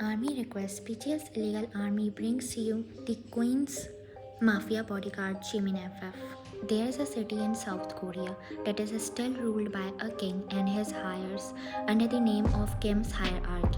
army requests, BTS illegal army brings you the Queen's Mafia bodyguard Jimin FF. There is a city in South Korea that is still ruled by a king and his heirs under the name of Kim's hierarchy.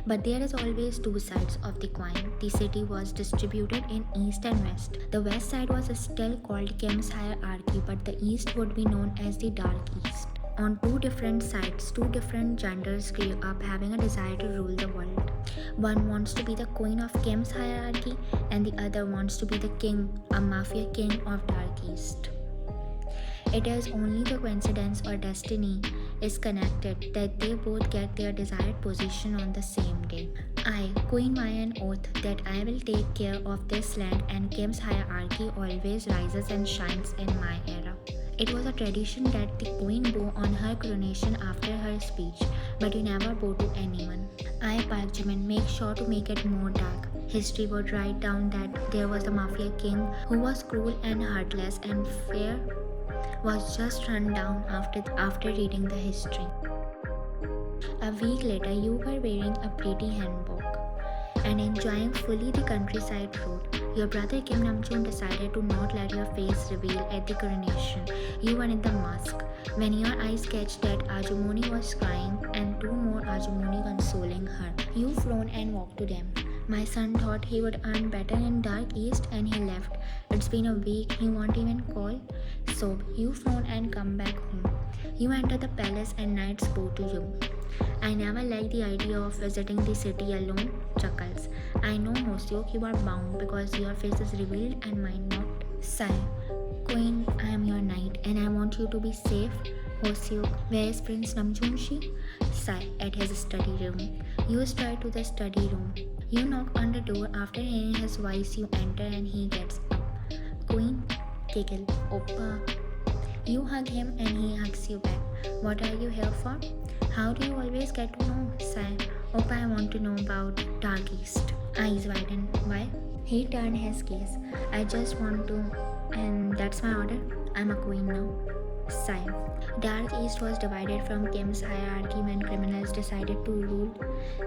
But there is always two sides of the coin. The city was distributed in east and west. The west side was still called Kim's hierarchy, but the east would be known as the Dark East. On two different sides, two different genders grew up having a desire to rule the world. One wants to be the queen of Kim's hierarchy, and the other wants to be the king, a mafia king of Dark East. It is only the coincidence or destiny is connected that they both get their desired position on the same day. I, Queen Maya, an oath that I will take care of this land, and Kim's hierarchy always rises and shines in my era. It was a tradition that the queen bow on her coronation after her speech, but you never bow to anyone. I, Park Jimin, make sure to make it more dark. History would write down that there was a mafia king who was cruel and heartless, and fear was just run down after reading the history. A week later, you were wearing a pretty hanbok and enjoying fully the countryside road. Your brother Kim Namjoon decided to not let your face reveal at the coronation. You were in the mask. When your eyes catch that Ajumoni was crying and two more Ajumoni consoling her, you flown and walked to them. My son thought he would earn better in Dark East and he left. It's been a week, he won't even call. So, you flown and come back home. You enter the palace and knights bow to you. I never liked the idea of visiting the city alone, chuckles. I know, Hoseok, you are bound because your face is revealed and mine not. Sigh. Queen, I am your knight and I want you to be safe. Hoseok, where is Prince Namjoon? Sigh, at his study room. You stride to the study room. You knock on the door. After hearing his voice, you enter and he gets up. Queen, giggle, Oppa. You hug him and he hugs you back. What are you here for? How do you always get to know? Sigh. Oppa, I want to know about Dark East. Eyes widen. Why? He turned his gaze. I just want to, and that's my order. I'm a queen now. Sigh. Dark East was divided from Kim's hierarchy when criminals decided to rule.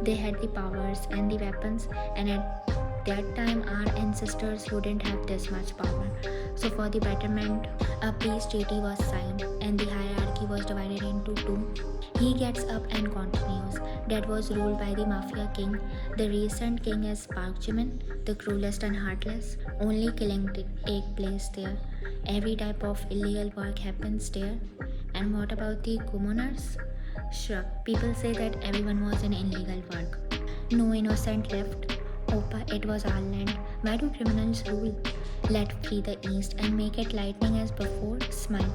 They had the powers and the weapons, and at that time our ancestors wouldn't have this much power. So for the betterment, a peace treaty was signed and the hierarchy was divided into two. He gets up and continues. That was ruled by the Mafia king. The recent king is Park Jimin, the cruelest and heartless. Only killing take place there. Every type of illegal work happens there. And what about the commoners? Shrug. People say that everyone was in illegal work. No innocent left. Oppa, it was our land. Why do criminals rule? Let free the east and make it lightning as before. Smile.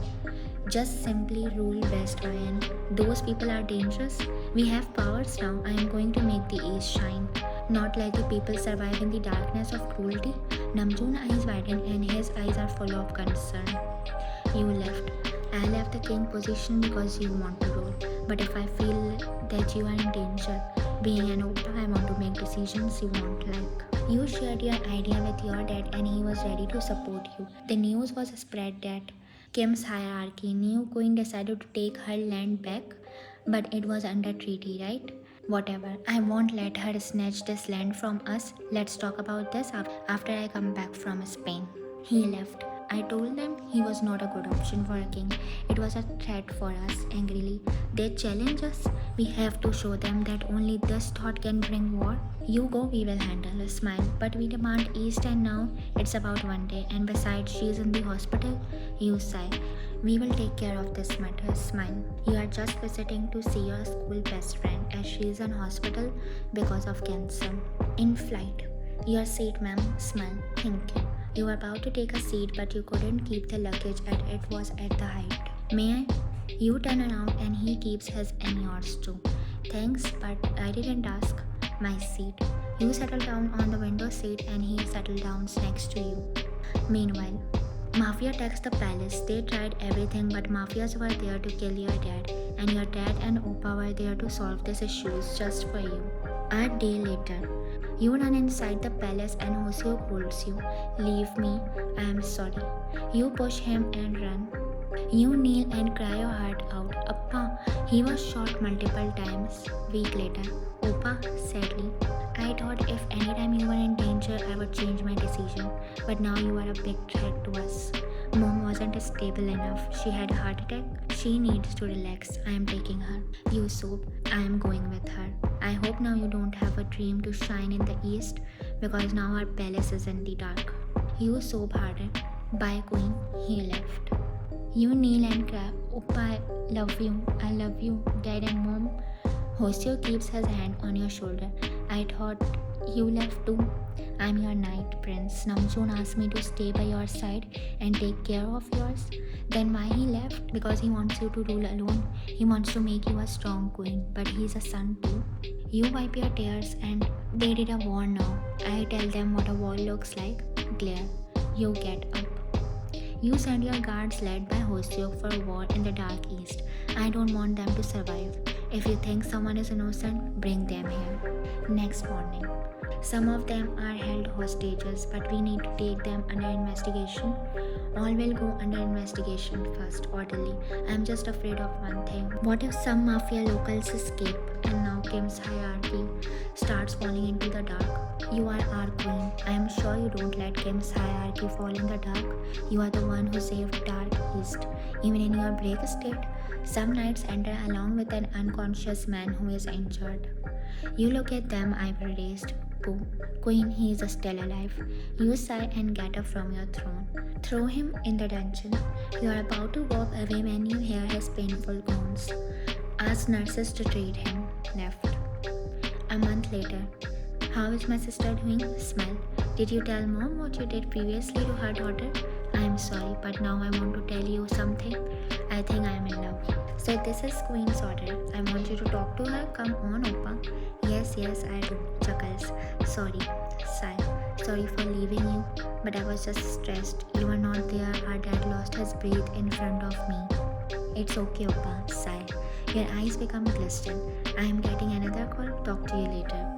Just simply rule West, Ryan. Those people are dangerous. We have powers now. I am going to make the east shine. Not like the people survive in the darkness of cruelty. Namjoon eyes widen and his eyes are full of concern. You left. I left the king position because you want to rule. But if I feel that you are in danger, being an Oppa, I want to make decisions you won't like. You shared your idea with your dad and he was ready to support you. The news was spread that Kim's hierarchy, new queen, decided to take her land back, but it was under treaty, right? Whatever, I won't let her snatch this land from us. Let's talk about this after I come back from Spain. He left. I told them he was not a good option for a king. It was a threat for us, angrily. They challenge us. We have to show them that only this thought can bring war. You go, we will handle. A smile. But we demand east and now it's about one day. And besides, she is in the hospital. You sigh. We will take care of this matter. Smile. You are just visiting to see your school best friend as she is in hospital because of cancer. In flight. Your seat, ma'am. Smile. Thinking. You were about to take a seat but you couldn't keep the luggage and it was at the height. May I? You turn around and he keeps his and yours too. Thanks, but I didn't ask. My seat. You settle down on the window seat and he settled down next to you. Meanwhile, Mafia takes the palace. They tried everything but Mafias were there to kill your dad and your dad and Oppa were there to solve these issues just for you. A day later, you run inside the palace and Hoseok holds you. Leave me, I am sorry. You push him and run. You kneel and cry your heart out. Appa, he was shot multiple times. Week later, Oppa, sadly, I but now you are a big threat to us. Mom wasn't stable enough. She had a heart attack. She needs to relax. I am taking her. You soap. I am going with her. I hope now you don't have a dream to shine in the east because now our palace is in the dark. You soap harder. Bye, queen. He left. You kneel and cry. Oppa, I love you. I love you. Dad and mom. Hoseo keeps his hand on your shoulder. I thought you left too. I'm your knight, Prince. Namjoon asked me to stay by your side and take care of yours. Then why he left? Because he wants you to rule alone. He wants to make you a strong queen, but he's a son too. You wipe your tears and they did a war now. I tell them what a war looks like. Glare. You get up. You send your guards led by Hoseok for war in the Dark East. I don't want them to survive. If you think someone is innocent, bring them here. Next morning. Some of them are held hostages, but we need to take them under investigation. All will go under investigation first, orderly. I'm just afraid of one thing. What if some mafia locals escape and now Kim's hierarchy starts falling into the dark? You are our queen. I am sure you don't let Kim's hierarchy fall in the dark. You are the one who saved Dark East. Even in your break state, some knights enter along with an unconscious man who is injured. You look at them, ivory raised. Pooh. Queen, he is still alive. You sigh and get up from your throne. Throw him in the dungeon. You are about to walk away when you hear his painful groans. Ask nurses to treat him. Left. A month later. How is my sister doing? Smell. Did you tell mom what you did previously to her daughter? I am sorry, but now I want to tell you something. I think I am in love. So this is Queen's order. I want you to talk to her. Come on, Oppa. Yes, I do. Chuckles. Sorry. Sigh. Sorry for leaving you, but I was just stressed. You were not there. Our dad lost his breath in front of me. It's okay, Oppa. Sigh. Your eyes become glistening. I am getting another call. Talk to you later.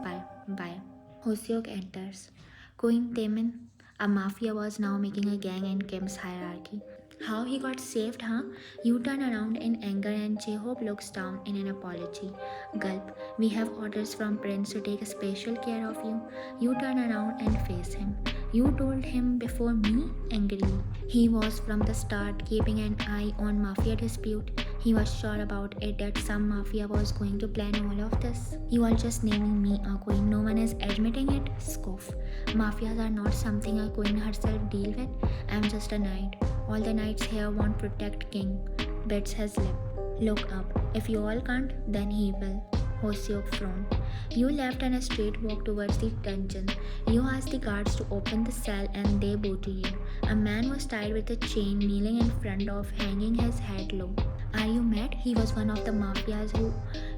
Bye. Hoseok enters. Queen Taemin, a mafia was now making a gang in Kim's hierarchy. How he got saved, huh? You turn around in anger and J-Hope looks down in an apology. Gulp. We have orders from Prince to take special care of you. You turn around and face him. You told him before me? Angrily. He was from the start keeping an eye on mafia dispute. He was sure about it that some mafia was going to plan all of this. You are just naming me a queen. No one is admitting it. Scoff. Mafias are not something a queen herself deal with. I am just a knight. All the knights here want protect king. Bits his lip. Look up. If you all can't, then he will. Hoseok frowned. You left and straight walked towards the dungeon. You asked the guards to open the cell and they bowed to you. A man was tied with a chain kneeling in front of, hanging his head low. Are you mad? He was one of the mafias who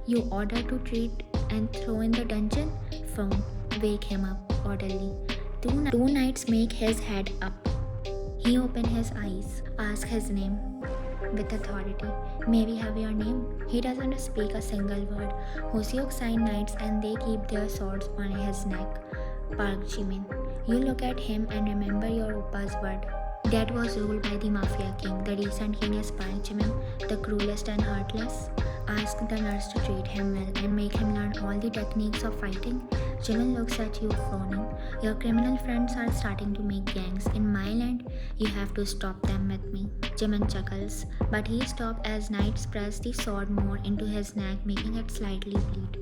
you ordered to treat and throw in the dungeon? Frown. Wake him up, orderly. Two knights make his head up. He opened his eyes. Ask his name. With authority. May we have your name? He doesn't speak a single word. Hoseok signed knights and they keep their swords on his neck. Park Jimin. You look at him and remember your Oppa's word. That was ruled by the Mafia king. The recent king is Park Jimin, the cruelest and heartless. Ask the nurse to treat him well and make him learn all the techniques of fighting. Jimin looks at you frowning. Your criminal friends are starting to make gangs. In my land, you have to stop them with me. Jimin chuckles, but he stopped as knights press the sword more into his neck, making it slightly bleed.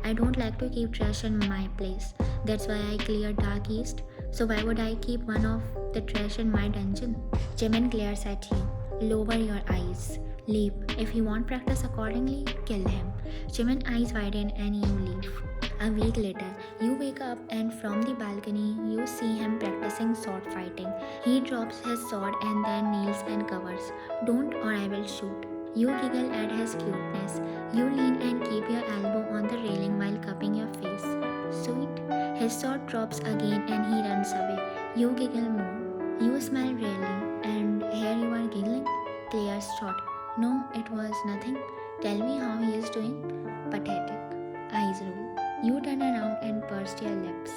I don't like to keep trash in my place. That's why I cleared Dark East. So why would I keep one of the trash in my dungeon? Jimin glares at you. Lower your eyes. Leave. If you want practice accordingly, kill him. Jimin eyes widen and you leave. A week later, you wake up and from the balcony, you see him practicing sword fighting. He drops his sword and then kneels and covers. Don't or I will shoot. You giggle at his cuteness. You lean and keep your elbow on the railing while cupping your face. Sweet. His sword drops again and he runs away. You giggle more. You smile really and here you are giggling. Clears short. No, it was nothing. Tell me how he is doing. Pathetic. Eyes roll. You turn around and pursed your lips.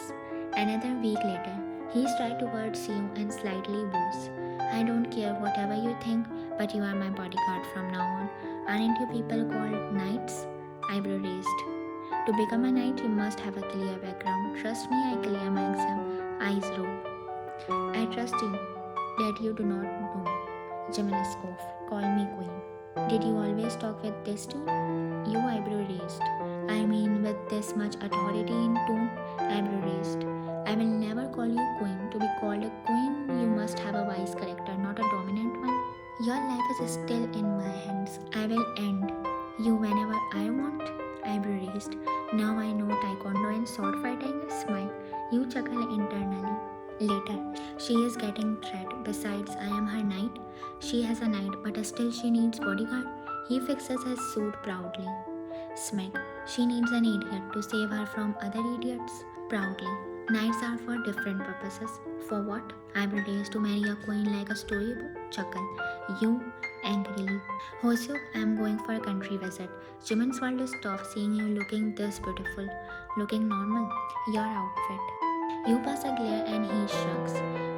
Another week later, he strides towards you and slightly bows. I don't care whatever you think, but you are my bodyguard from now on. Aren't you people called knights? Eyebrow raised. To become a knight, you must have a clear background. Trust me, I clear my exam. Eyes roll. I trust you that you do not know. Jimin scoff. Call me queen. Did you always talk with this tone? You eyebrow raised. I mean with this much authority in tone, eyebrow raised. I will never call you queen. To be called a queen, you must have a wise character, not a dominant one. Your life is still in my hands. I will end you whenever I want. Eyebrow raised. Now I know taekwondo and sword fighting. Smile. You chuckle internally. Later, she is getting threat. Besides, I am her knight. She has a knight, but still she needs bodyguard. He fixes his suit proudly. Smack. She needs an idiot to save her from other idiots. Proudly. Knights are for different purposes. For what? Eyebrow raised. To marry a queen like a storybook. Chuckle. You angrily. Hoseo, I am going for a country visit. Jimin's world is tough seeing you looking this beautiful. Looking normal. Your outfit. You pass a glare and he shrugs.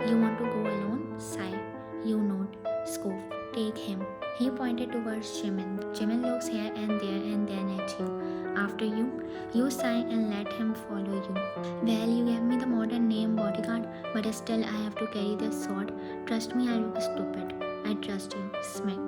You want to go alone? Sigh. You nod. Scoff. Take him. He pointed towards Jimin. Jimin looks here and there and then at you. After you, you sigh and let him follow you. Well, you gave me the modern name Bodyguard, but still I have to carry this sword. Trust me, I look stupid. I trust you. Smack.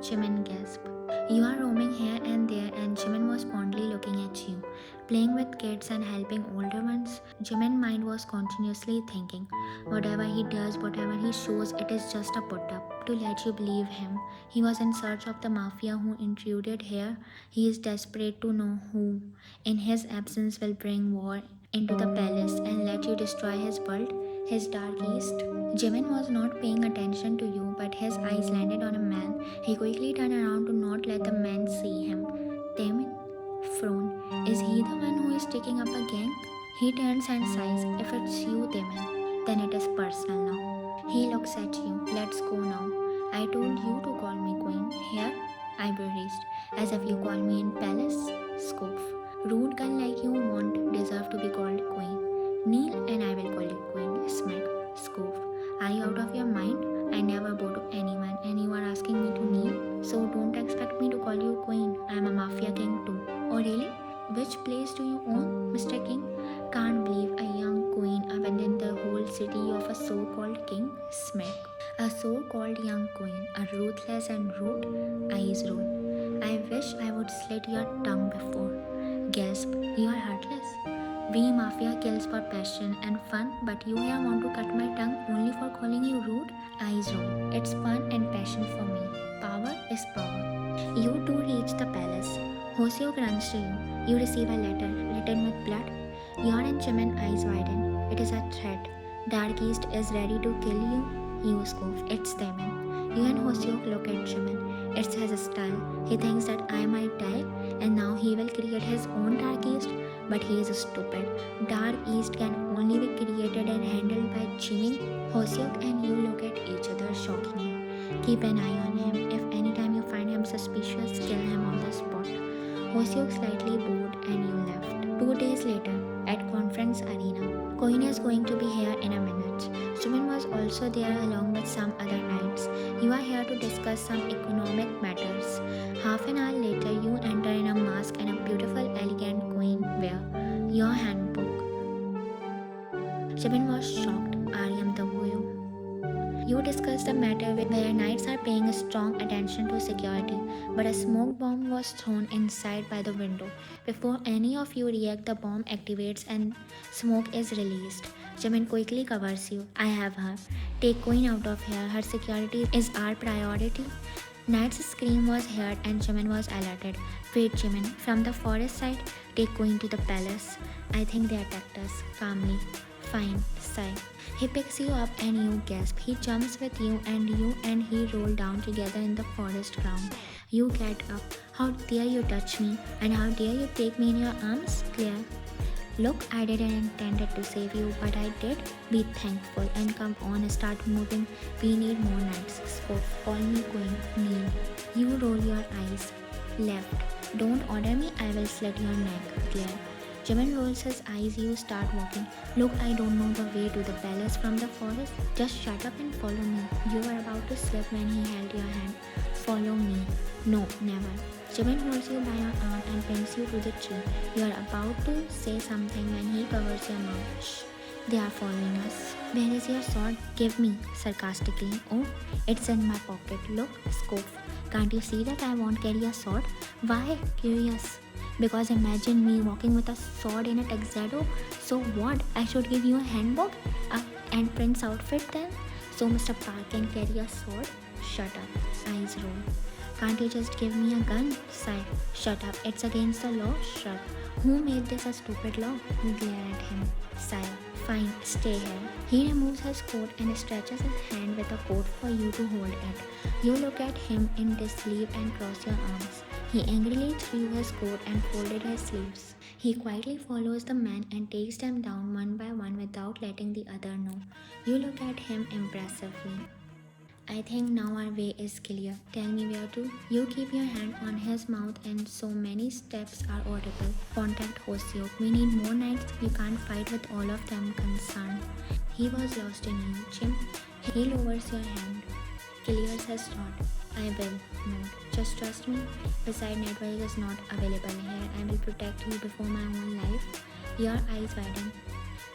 Jimin gasped. You are roaming here and there, and Jimin was fondly looking at you. Playing with kids and helping older ones, Jimin's mind was continuously thinking, whatever he does, whatever he shows, it is just a put-up to let you believe him. He was in search of the Mafia who intruded here. He is desperate to know who, in his absence, will bring war into the palace and let you destroy his world, his dark east. Jimin was not paying attention to you, but his eyes landed on a man. He quickly turned around to not let the man see him. Taemin frowned. Is he the one who is taking up a gang? He turns and sighs. If it's you, Taemin, then it is personal now. He looks at you. Let's go now. I told you to call me queen. Here, eyebrow raised. As if you call me in palace. Scoff. Rude girl like you won't deserve to be called queen. Kneel and I will call you queen. Smack. Scoff. Are you out of your mind? I never bow to anyone and you are asking me to kneel? So don't expect me to call you queen. I am a mafia king too. Oh really? Which place do you own, Mr. King? Can't believe a young queen abandoned the whole city of a so-called king. Smack. A so-called young queen, a ruthless and rude. Eyes roll. I wish I would slit your tongue before. Gasp. You are heartless. We mafia kills for passion and fun, but you here want to cut my tongue only for calling you rude? Eyes roll. It's fun and passion for me. Power is power. You two reach the palace. Hoseo grunts to you. You receive a letter written with blood. Your and Jimin eyes widen. It is a threat. Dark East is ready to kill you. You scoff. It's Taemin. You and Hoseo look at Jimin. It's his style. He thinks that I might die and now he will create his own Dark East. But he is stupid. Dark East can only be created and handled by Jimin. Hoseok and you look at each other shockingly. Keep an eye on him. If anytime you find him suspicious, kill him on the spot. Hoseok slightly bored and you left. 2 days later, at conference arena, Coin is going to be here in a minute. Jimin was also there along with some other knights. You are here to discuss some economic matters. Half an hour later, you enter in a mask and a beautiful, elegant queen wear. Your handbook. Jimin was shocked. Aryam the Voyo. You discuss the matter where knights are paying strong attention to security, but a smoke bomb was thrown inside by the window. Before any of you react, the bomb activates and smoke is released. Jimin quickly covers you. I have her. Take Queen out of here. Her security is our priority. Knight's scream was heard and Jimin was alerted. Wait, Jimin. From the forest side, take Queen to the palace. I think they attacked us. Calmly. Fine. Sigh. He picks you up and you gasp. He jumps with you and he roll down together in the forest ground. You get up. How dare you touch me? And how dare you take me in your arms? Claire. Look, I didn't intend to save you, but I did. Be thankful and come on, start moving. We need more knights. Scoff. Call me queen. Kneel. You roll your eyes. Left. Don't order me, I will slit your neck. Claire. Jimin rolls his eyes, you start walking. Look, I don't know the way to the palace from the forest. Just shut up and follow me. You were about to slip when he held your hand. Follow me. No, never. Jimin holds you by your arm and pins you to the tree. You are about to say something when he covers your mouth. Shh. They are following us. Where is your sword? Give me, sarcastically. Oh, it's in my pocket. Look, scope. Can't you see that I won't carry a sword? Why? Curious. Because imagine me walking with a sword in a tuxedo. So what? I should give you a handbook? And prince outfit then? So Mr. Park can carry a sword? Shut up. Eyes roll. Can't you just give me a gun? Sigh. Shut up. It's against the law? Shut. Who made this a stupid law? Glare at him. Sigh. Fine, stay here. He removes his coat and stretches his hand with a coat for you to hold it. You look at him in disbelief and cross your arms. He angrily threw his coat and folded his sleeves. He quietly follows the man and takes them down one by one without letting the other know. You look at him impressively. I think now our way is clear. Tell me where to. You keep your hand on his mouth and so many steps are audible. Contact Hoseo. We need more knights. We can't fight with all of them concerned. He was lost in you, Chim. He lowers your hand. Clears his throat. I will. Nod. Just trust me. Beside network is not available here. I will protect you before my own life. Your eyes widen.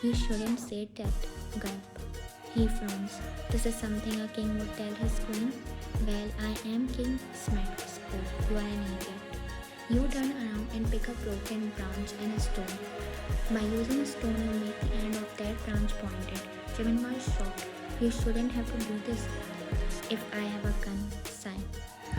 You shouldn't say that. Gulp. He frowns. This is something a king would tell his queen. Well, I am king. Smack. Scoop. You are an idiot. You turn around and pick a broken branch and a stone. By using a stone, you make the end of that branch pointed. Jimin was shocked. You shouldn't have to do this. If I have a gun, sigh.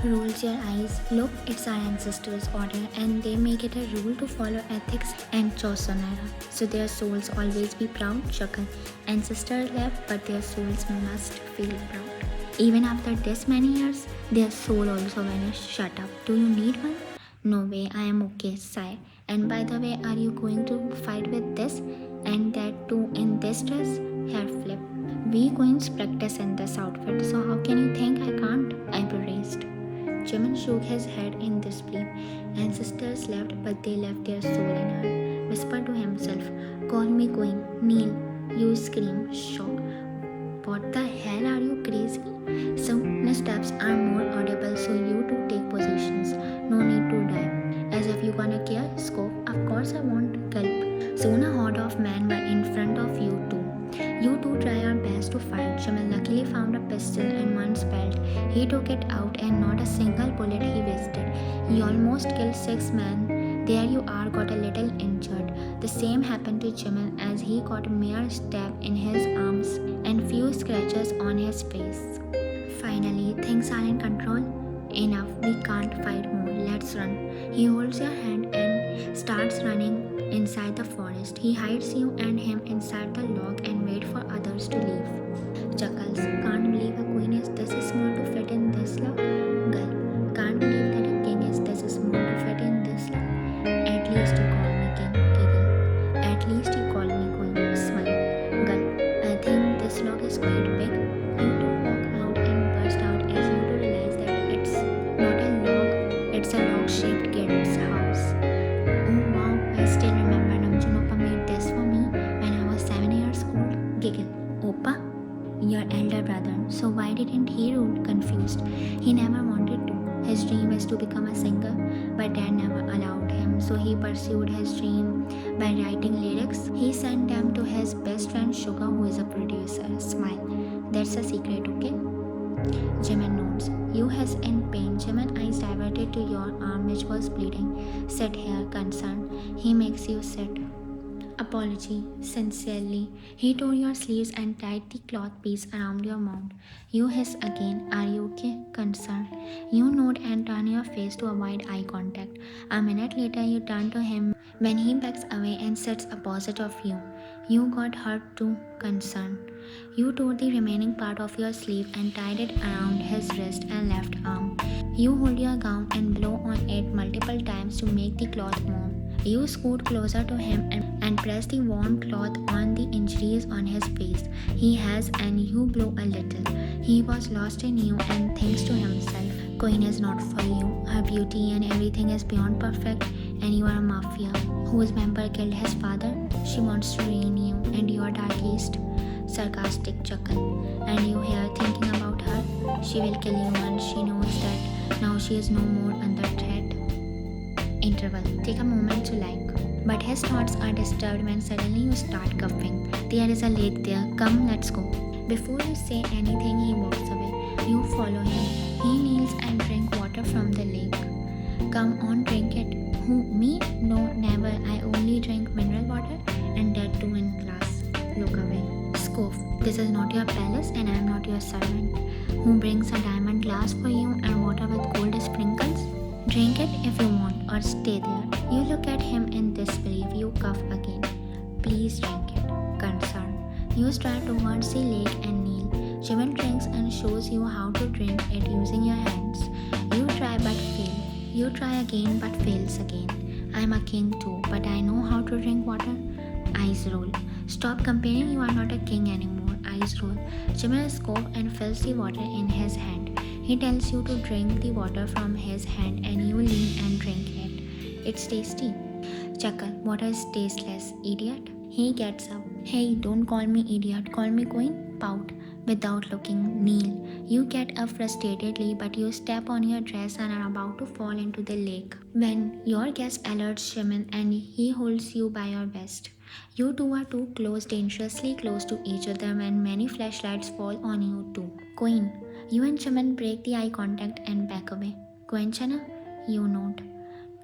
Rolls your eyes. Look, it's our ancestors' order and they make it a rule to follow ethics and Chosonara. So their souls always be proud, chuckle. Ancestors left, but their souls must feel proud. Even after this many years, their soul also vanished. Shut up. Do you need one? No way, I am okay, sigh. And by the way, are you going to fight with this? And that too in this dress? Hair flip. We queens practice in this outfit, so how can you think I can't? Eyebrow raised. Jimin shook his head in disbelief. Ancestors left, but they left their soul in her. Whispered to himself, call me queen, kneel. You scream, shock. What the hell, are you crazy? Some steps are more audible, so you two take positions. No need to die. As if you gonna care, scope. Of course I won't. Gulp. Soon a horde of men were in front of you two. You two try your best to fight. Jimin luckily found a pistol in one's belt. He took it out and not a single bullet he wasted. He almost killed 6 men. There you are, got a little injured. The same happened to Jimin as he got a mere stab in his arms and few scratches on his face. Finally, things are in control. Enough, we can't fight more. Let's run. He holds your hand and starts running inside the forest. He hides you and him inside the log and waits for others to leave. Chuckles. Can't believe a queen is this small to fit in this log. Gulp. Can't believe that a king is this small to fit in this log. At least you call me king. Giggle. At least you call me queen. Smile. Gulp. I think this log is quite big. You two walk out and burst out as you two realize that it's not a log. It's a log-shaped kid's house. Oh wow, I still remember Namjoon Oppa made this for me when I was 7 years old. Giggle. Oppa? Your elder brother. So why didn't he rule? Confused. He never wanted to. His dream is to become a singer, but dad never allowed him, so he pursued his dream by writing lyrics. He sent them to his best friend Suga, who is a producer. Smile. That's a secret, okay? Jimin nods. You has in pain. Jimin eyes diverted to your arm which was bleeding. Sit here, concerned. He makes you sit. Apology. Sincerely. He tore your sleeves and tied the cloth piece around your mouth. You hiss again. Are you okay? Concerned. You nod and turn your face to avoid eye contact. A minute later you turn to him when he backs away and sits opposite of you. You got hurt too? Concerned. You tore the remaining part of your sleeve and tied it around his wrist and left arm. You hold your gown and blow on it multiple times to make the cloth move. You scoot closer to him and press the warm cloth on the injuries on his face. He has, and you blow a little. He was lost in you and thinks to himself, Queen is not for you. Her beauty and everything is beyond perfect, and you are a mafia whose member killed his father. She wants to ruin you and your darkest. Sarcastic chuckle. And you here thinking about her? She will kill you once she knows that now she is no more under threat. Interval. Take a moment to like. But his thoughts are disturbed when suddenly you start coughing. There is a lake there. Come, let's go. Before you say anything, he walks away. You follow him. He kneels and drinks water from the lake. Come on, drink it. Who, me? No, never. I only drink mineral water and that too in glass. Look away. Scoff. This is not your palace and I am not your servant. Who brings a diamond glass for you and water with gold sprinkles? Drink it if you want or stay there. You look at him in disbelief. You cough again. Please drink it. Concern. You start towards the lake and kneel. Jimin drinks and shows you how to drink it using your hands. You try but fail. You try again but fails again. I'm a king too, but I know how to drink water. Eyes roll. Stop comparing, you are not a king anymore. Eyes roll. Jimin scoops and fills the water in his hand. He tells you to drink the water from his hand and you lean and drink it. It's tasty. Chuckle. Water is tasteless, idiot. He gets up. Hey, don't call me idiot, call me queen. Pout. Without looking, kneel. You get up frustratedly, but you step on your dress and are about to fall into the lake. When your guest alerts Jimin and he holds you by your vest. You two are too close, dangerously close to each other when many flashlights fall on you too. Queen. You and Jimin break the eye contact and back away. Queen Chana? You nod.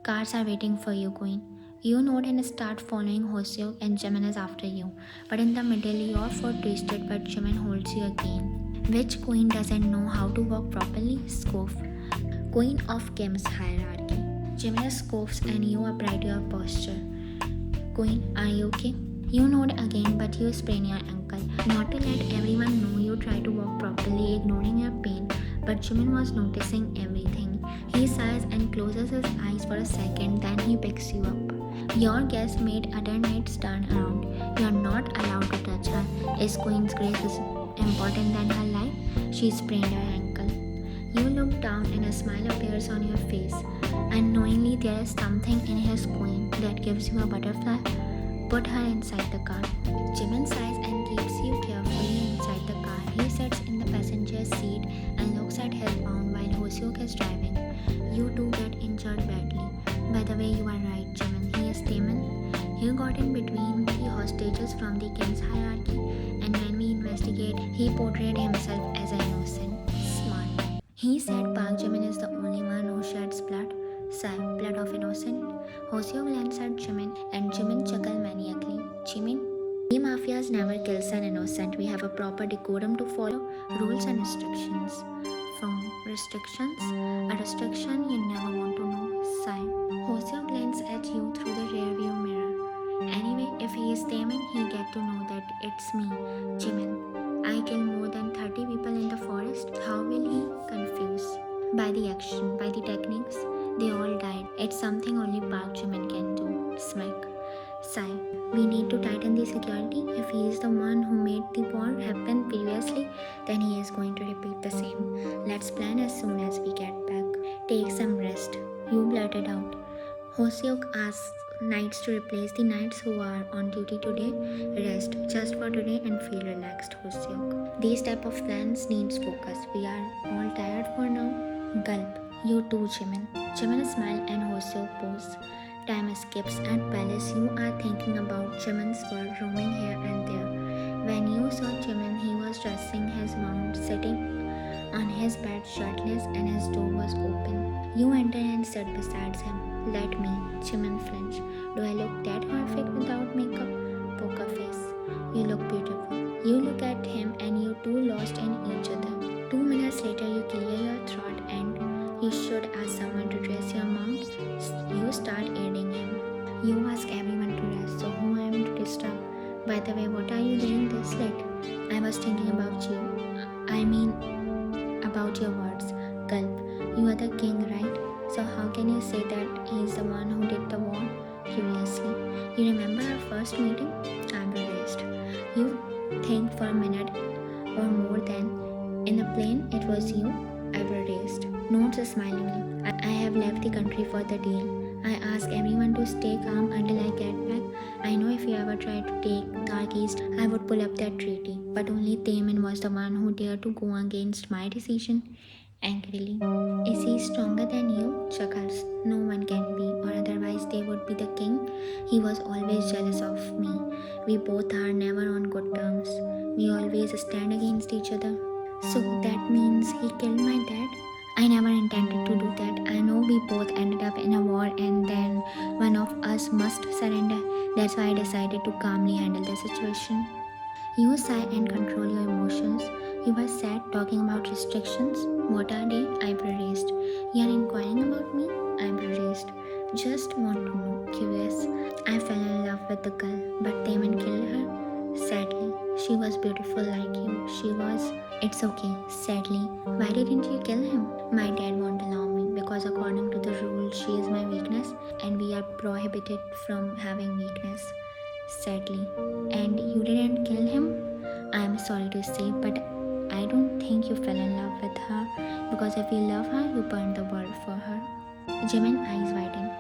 Cars are waiting for you, Queen. You nod and start following Hoseok and Jimin is after you. But in the middle, your foot twisted but Jimin holds you again. Which queen doesn't know how to walk properly? Scoff. Queen of Kim's hierarchy. Jimin scoffs and you upright your posture. Queen, are you okay? You nod again but you sprain your ankle. Not to let everyone know you try to walk properly, ignoring your pain. But Jimin was noticing everything. He sighs and closes his eyes for a second, then he picks you up. Your guest made other knights turn around. You are not allowed to touch her. Is Queen's grace is important than her life? She sprained her ankle. You look down and a smile appears on your face. Unknowingly, there is something in his queen that gives you a butterfly. Put her inside the car. Jimin sighs and keeps you carefully inside the car. He sits in the passenger seat and looks at his bound while Hoseok is driving. You two get injured badly. By the way, you are right, Jimin. He is Taemin. He got in between the hostages from the king's hierarchy, and when we investigate, he portrayed himself as an innocent. Smart. He said Park Jimin is the only one who sheds blood. Sigh, blood of innocent. Hoseok glanced at Jimin and Jimin chuckled maniacally. Jimin, we mafias never kills an innocent. We have a proper decorum to follow, rules and restrictions. From restrictions? A restriction you never want to know. Sigh. Hoseok glanced at you through the rearview mirror. Anyway, if he is Taemin, he get to know that it's me, Jimin. I killed more than 30 people in the forest. How will he confuse? By the action, by the techniques, they all died. It's something only Park Jimin can do. Smack. Sigh. We need to tighten the security. If he is the one who made the war happen previously, then he is going to repeat the same. Let's plan as soon as we get back. Take some rest. You blurted out. Hoseok asks knights to replace the knights who are on duty today. Rest just for today and feel relaxed, Hoseok. These type of plans needs focus. We are all tired for now. Gulp. You too, Jimin. Jimin smiled and Hoseok pose. Time skips at palace. You are thinking about Jimin's world roaming here and there. When you saw Jimin, he was dressing his wound, sitting on his bed shirtless and his door was open. You enter and sit beside him. Let me. Jimin flinched. Do I look that horrific without makeup? Poker face. You look beautiful. You look at him and you two lost in each other. 2 minutes later, you clear your throat and you should ask someone to dress your mount. You start aiding him. You ask everyone to rest, so who I am to disturb? By the way, what are you doing this late? I was thinking about you. I mean, about your words. Gulp. You are the king, right? So how can you say that he is the one who did the war? Curiously. You remember our first meeting? I'm erased. You think for a minute or more then. In the plane, it was you. I've erased. Notes smilingly. I have left the country for the deal. I ask everyone to stay calm until I get back. I know if you ever tried to take Dark East, I would pull up that treaty. But only Taemin was the one who dared to go against my decision. angrily. Is he stronger than you? Chuckles. No one can be, or otherwise they would be the king. He was always jealous of me. We both are never on good terms. We always stand against each other. So that means he killed my dad? I never intended to do that. I know we both ended up in a war and then one of us must surrender. That's why I decided to calmly handle the situation. You sigh and control your emotions. You were sad talking about restrictions. What are they? Eyebrow raised. You are inquiring about me? Eyebrow raised. Just want to know. Curious. I fell in love with the girl, but they even killed her. Sadly. She was beautiful like you. She was. It's okay. Sadly. Why didn't you kill him? My dad won't allow me because according to the rule, she is my weakness and we are prohibited from having weakness. Sadly. And you didn't kill him? I am sorry to say, but I don't think you fell in love with her because if you love her, you burn the world for her. Jimin eyes widen.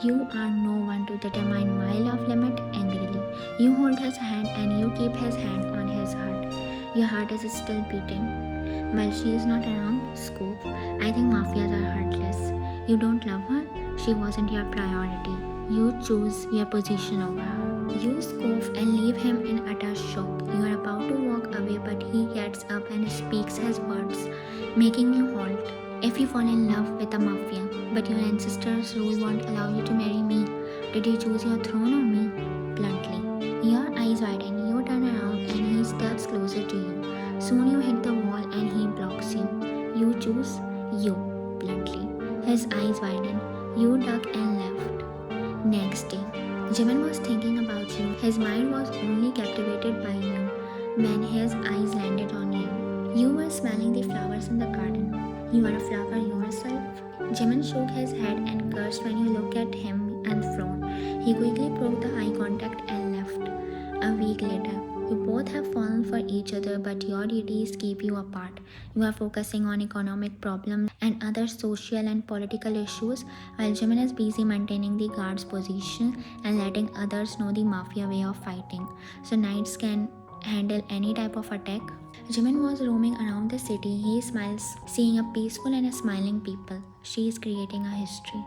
You are no one to determine my love limit angrily. You hold his hand and you keep his hand on his heart. Your heart is still beating. While she is not around, Scoop, I think mafias are heartless. You don't love her? She wasn't your priority. You choose your position over her. You scoff and leave him in utter shock. You are about to walk away, but he gets up and speaks his words, making you halt. If you fall in love with a mafia, but your ancestors' rule won't allow you to marry me, did you choose your throne or me? Bluntly. Your eyes widen, you turn around and he steps closer to you. Soon you hit the wall and he blocks you. You choose you, bluntly. His eyes widen. You duck and left. Next day. Jimin was thinking about you. His mind was only captivated by you when his eyes landed on you. You were smelling the flowers in the garden. You are a flower yourself. Jimin shook his head and cursed when you looked at him and frowned. He quickly broke the eye contact and left. A week later, you both have fallen for each other, but your duties keep you apart. You are focusing on economic problems and other social and political issues, while Jimin is busy maintaining the guard's position and letting others know the mafia way of fighting, so knights can handle any type of attack. Jimin was roaming around the city. He smiles, seeing a peaceful and a smiling people. She is creating a history.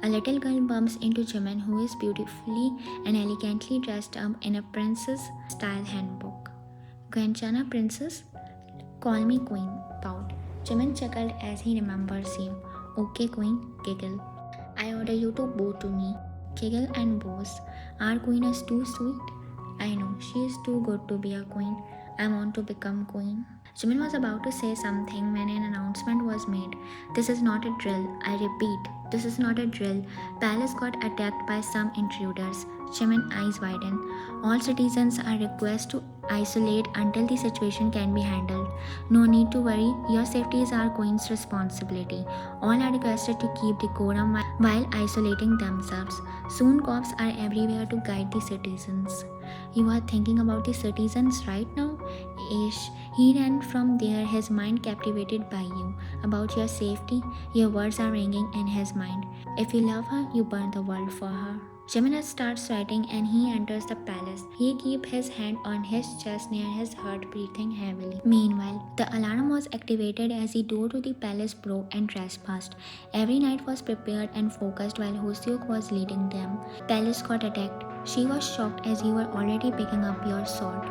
A little girl bumps into Jimin, who is beautifully and elegantly dressed up in a princess-style handbook. Gwenchana, princess? Call me queen, pout. Jimin chuckled as he remembers you. Okay, queen, giggle. I order you to bow to me. Giggle and bows. Our queen is too sweet. I know, she is too good to be a queen. I want to become queen. Jimin was about to say something when an announcement was made. This is not a drill. I repeat, this is not a drill. Palace got attacked by some intruders. Jimin eyes widen. All citizens are requested to isolate until the situation can be handled. No need to worry, your safety is our queen's responsibility. All are requested to keep decorum while isolating themselves. Soon cops are everywhere to guide the citizens. You are thinking about the citizens right now? Ish. He ran from there, his mind captivated by you. About your safety, your words are ringing in his mind. If you love her, you burn the world for her. Jimin starts writing and he enters the palace. He keeps his hand on his chest near his heart, breathing heavily. Meanwhile, the alarm was activated as the door to the palace broke and trespassed. Every knight was prepared and focused while Hoseok was leading them. Palace got attacked. She was shocked as you were already picking up your sword.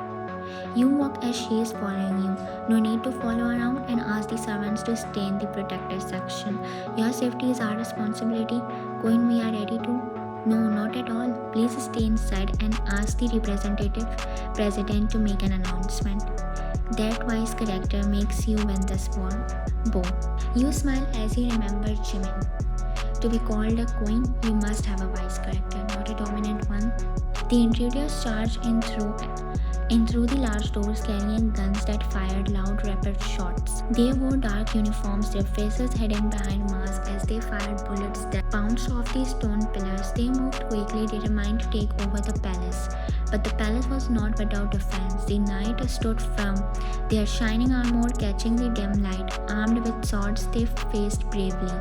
You walk as she is following you. No need to follow around and ask the servants to stay in the protected section. Your safety is our responsibility. Queen, we are ready to... No, not at all. Please stay inside and ask the representative president to make an announcement. That wise character makes you win this war. Bo. You smile as you remember Jimin. To be called a queen, you must have a wise character, not a dominant one. The intruders charged in through the large doors carrying guns that fired loud rapid shots. They wore dark uniforms, their faces hidden behind masks as they fired bullets that bounced off the stone pillars. They moved quickly, determined to take over the palace. But the palace was not without defense. The knights stood firm, their shining armor catching the dim light. Armed with swords, they faced bravely.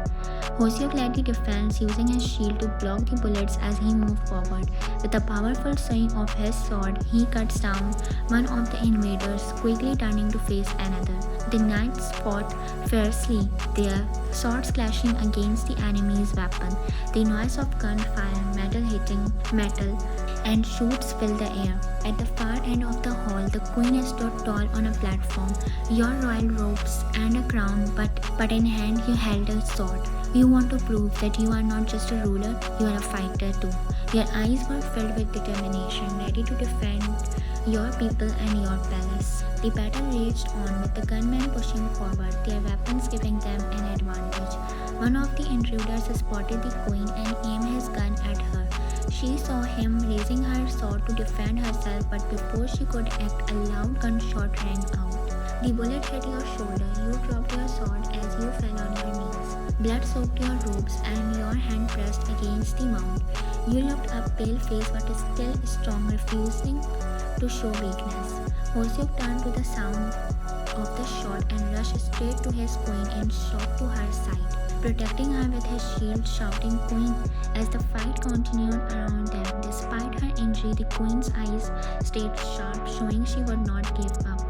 Hoseok led the defense, using his shield to block the bullets as he moved forward. With a powerful swing of his sword, he cuts down one of the invaders, quickly turning to face another. The knights fought fiercely, their swords clashing against the enemy's weapon. The noise of gunfire, metal hitting metal, and shoots filled the air. At the far end of the hall, the queen stood tall on a platform, your royal robes and a crown, but in hand you held a sword. You want to prove that you are not just a ruler, you are a fighter too. Your eyes were filled with determination, ready to defend your people and your palace. The battle raged on with the gunmen pushing forward, their weapons giving them an advantage. One of the intruders spotted the queen and aimed his gun at her. She saw him raising her sword to defend herself, but before she could act, a loud gunshot rang out. The bullet hit your shoulder. You dropped your sword as you fell on your knees. Blood soaked your robes and your hand pressed against the mount. You looked up, pale face but still strong, refusing to show weakness. Hoseok turned to the sound of the shot and rushed straight to his queen and shot to her side, protecting her with his shield, shouting "Queen!" as the fight continued around them. Despite her injury, the queen's eyes stayed sharp, showing she would not give up.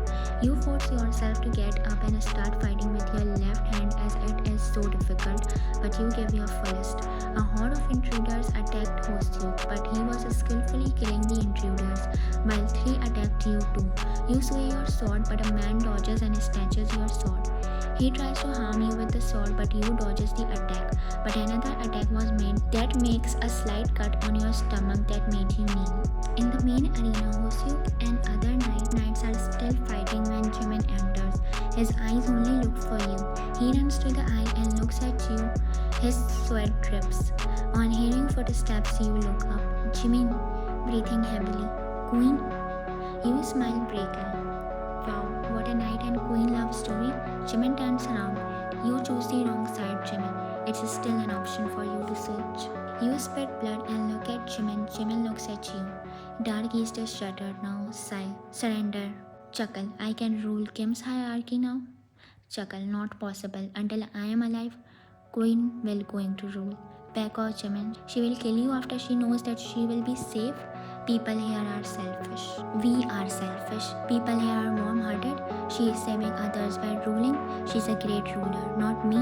You force yourself to get up and start fighting with your left hand as it is so difficult, but you give your fullest. A horde of intruders attacked Hoseok, but he was skillfully killing the intruders, while three attacked you too. You sway your sword, but a man dodges and snatches your sword. He tries to harm you with the sword, but you dodges the attack. But another attack was made that makes a slight cut on your stomach that made you kneel. In the main arena, Hoseok and other knights are still fighting when Jimin enters. His eyes only look for you. He runs to the aisle and looks at you. His sweat drips. On hearing footsteps, you look up. Jimin, breathing heavily. Queen? You smile brightly. Wow, what a knight and queen love story. Jimin turns around. You choose the wrong side, Jimin. It's still an option for you to search. You spit blood and look at Jimin. Jimin looks at you. Dark East is shattered now. Sigh. Surrender. Chuckle. I can rule Kim's hierarchy now. Chuckle. Not possible. Until I am alive, Queen will going to rule. Back off, Jimin. She will kill you after she knows that she will be safe. People here are selfish. We are selfish. People here are warm-hearted. She is saving others by ruling. She's a great ruler, not me,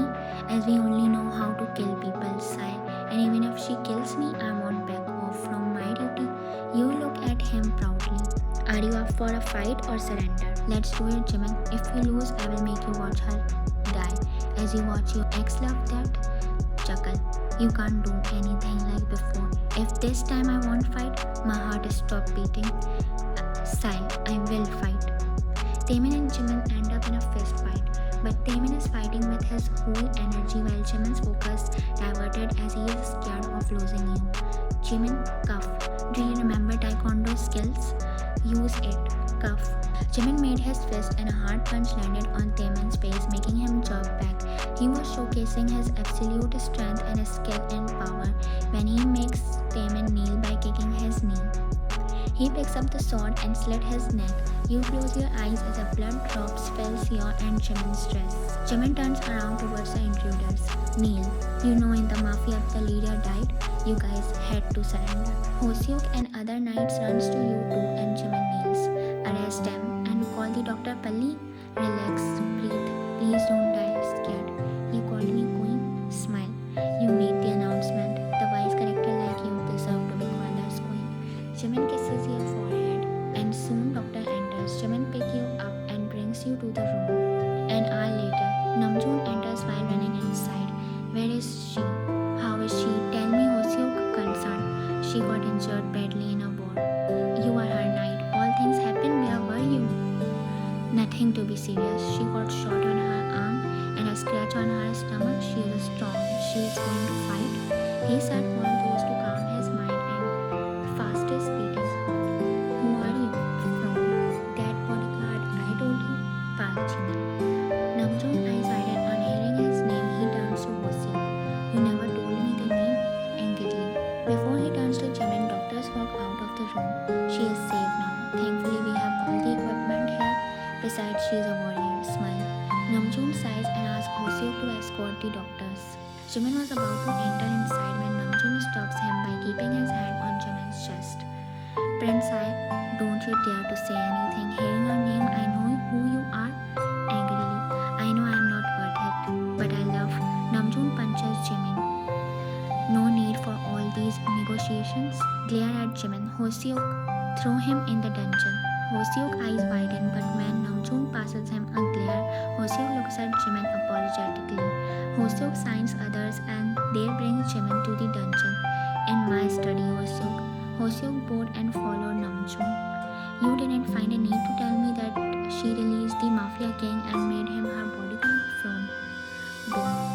as we only know how to kill people. Sigh. And even if she kills me, I won't back off from my duty. You look at him proudly. Are you up for a fight or surrender? Let's do it, Jimin. If we lose, I will make you watch her die. As you watch your ex-love that, chuckle. You can't do anything like before. If this time I won't fight, my heart stop beating. Sigh, I will fight. Taemin and Jimin end up in a fist fight, but Taemin is fighting with his whole energy while Jimin's focus diverted as he is scared of losing you. Jimin, cuff. Do you remember Taekwondo skills? Use it. Cuff. Jimin made his fist and a hard punch landed on Taemin's face, making him jerk back. He was showcasing his absolute strength and skill and power when he makes Taemin kneel by kicking his knee. He picks up the sword and slit his neck. You close your eyes as a blood drops fills your and Jimin's dress. Jimin turns around towards the intruders. Kneel. You know in the Mafia the leader died. You guys had to surrender. Hoseok and other knights runs to you too and Jimin kneels. Arrest them and call the Dr. Palli. Relax, breathe. Please don't die scared. You called me queen. Smile. You made the announcement. The wise character like you deserve to be called as queen. Jimin kisses your forehead and soon Doctor enters. Jimin picks you up and brings you to the room. An hour later, Namjoon enters while running inside. Where is she? How is she? Tell me, Hoseok, concerned. She got injured badly in a war. You are her knight. All things happened. Where were you? Nothing to be serious. She got shot on her arm and a scratch on her stomach. She is strong. She is going to fight. He said all those to calm his mind and fastest beating heart. Who are you? From that bodyguard I told you? Palchina. Namjoon eyes widened on hearing his name. He turns to Hoseok. You never told me the name? Angrily. Before he turns to Jimin, doctors walk out of the room. She is safe now. Thankfully we have all the equipment here. Besides, she is a warrior. Smile. Namjoon sighs and asks Hoseok to escort the doctors. Jimin was about to enter inside when Namjoon stops him by keeping his hand on Jimin's chest. Prince don't you dare to say anything. Hearing your name, I know who you are. Angrily. Hoseok throw him in the dungeon. Hoseok eyes widen, but when Namjoon passes him a glare, Hoseok looks at Jimin apologetically. Hoseok signs others and they bring Jimin to the dungeon. In my study, Hoseok. Hoseok bowed and followed Namjoon. You didn't find a need to tell me that she released the Mafia king and made him her bodyguard from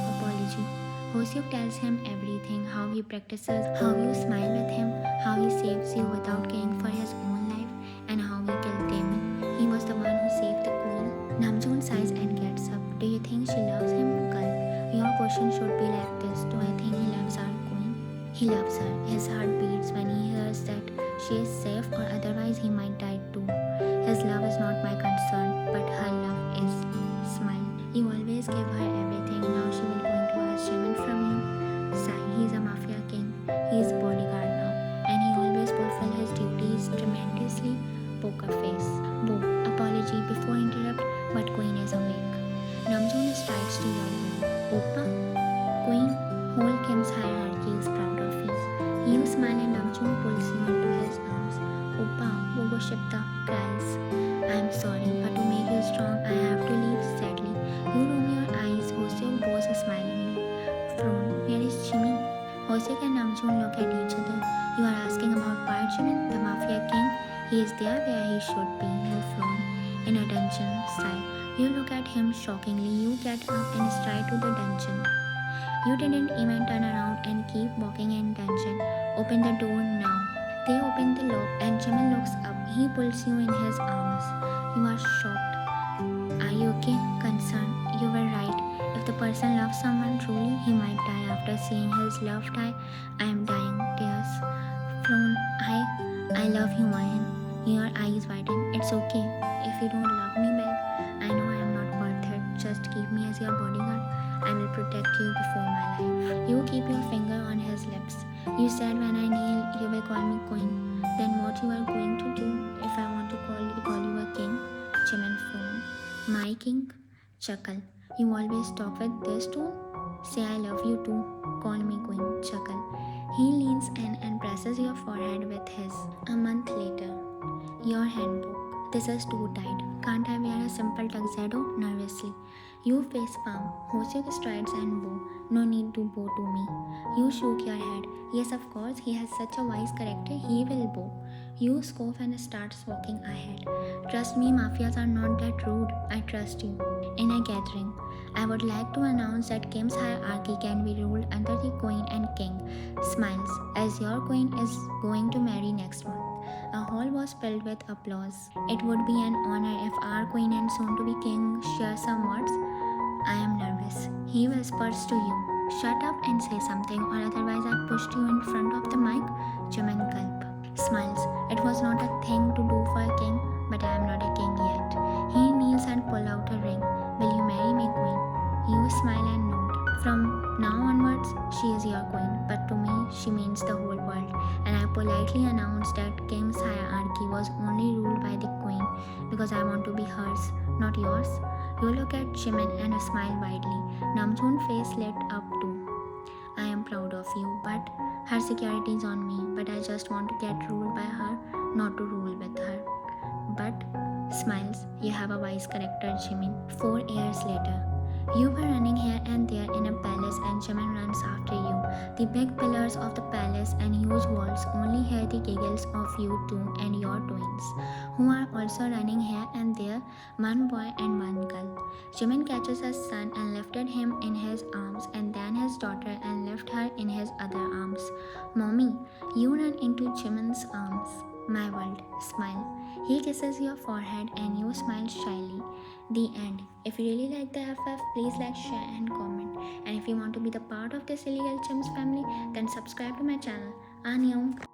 apology. Hoseok tells him everything, how he practices, how you smile with him, how he saves you without caring for his own life, and how he killed Jimin. He was the one who saved the queen. Namjoon sighs and gets up. Do you think she loves him? Girl, your question should be like this. Do I think he loves our queen? He loves her. His heart beats when he hears that she is safe, or otherwise he might die too. His love is not my concern, but her love is. Smile. You always give her everything. Now she will going to ask Jimin from you. Sigh. He's a Mafia king. He's bodyguard now, and he always fulfill his duties tremendously. Poker face. Boo. Apology before interrupt, but queen is awake. Namjoon strides to your room. Oppa. Queen. Whole Kim's hierarchy is proud of you. You smile and Namjoon pulls you into his arms. Oppa. Bogo Shipta cries. I'm sorry, but to make you strong, I have to leave sadly. You roll your eyes. Hoseok bows smilingly. Frown. Where is Jimin? Hoseok and Namjoon look at each other. You are asking about Jimin, the Mafia king? He is there where he should be. You frown. In a dungeon. Sigh. You look at him shockingly. You get up and stride to the dungeon. You didn't even turn around and keep walking in dungeon. Open the door now. They open the lock and Jimin looks up. He pulls you in his arms. You are shocked. Are you okay? Concerned. You were right. If the person loves someone truly, he might die after seeing his love die. I am dying. Tears. Frown. I love you, Mayan. Your eyes widen. It's okay. If you don't love me back, I know I am not worth it. Just keep me as your bodyguard. I will protect you before my life. You keep your finger on his lips. You said when I kneel, you will call me queen. Then what you are going to do if I want to call you a king? Jimin frown. My king? Chuckle. You always talk with this tone? Say I love you too. Call me queen. Chuckle. He leans in and presses your forehead with his. A month later. Your handbook. This is too tight. Can't I wear a simple tuxedo? Nervously. You face palm. Hoseok strides and bow. No need to bow to me. You shook your head. Yes, of course, he has such a wise character, he will bow. You scoff and starts walking ahead. Trust me, mafias are not that rude. I trust you. In a gathering, I would like to announce that Kim's hierarchy can be ruled under the queen and king. Smiles, as your queen is going to marry next month. A hall was filled with applause. It would be an honor if our queen and soon-to-be king share some words. I am nervous. He whispers to you. Shut up and say something, or otherwise I pushed you in front of the mic. Jimin gulp. Smiles. It was not a thing to do for a king, but I am not a king yet. He kneels and pulls out a ring. Will you marry me, queen? You smile and nod. From now onwards, she is your queen, but to me, she means the whole world. And I politely announced that Kim's hierarchy was only ruled by the queen, because I want to be hers, not yours. You look at Jimin and smile widely. Namjoon's face lit up too. I am proud of you, but her security is on me. But I just want to get ruled by her, not to rule with her. But, smiles, you have a wise character, Jimin. 4 years later. You were running here and there in a palace and Jimin runs after you. The big pillars of the palace and huge walls only hear the giggles of you two and your twins, who are also running here and there, one boy and one girl. Jimin catches his son and lifted him in his arms and then his daughter and left her in his other arms. Mommy, you run into Jimin's arms. My world, smile. He kisses your forehead and you smile shyly. The end. If you really like the FF, please like, share and comment. And if you want to be the part of this illegal chims family, then subscribe to my channel. Annyeong.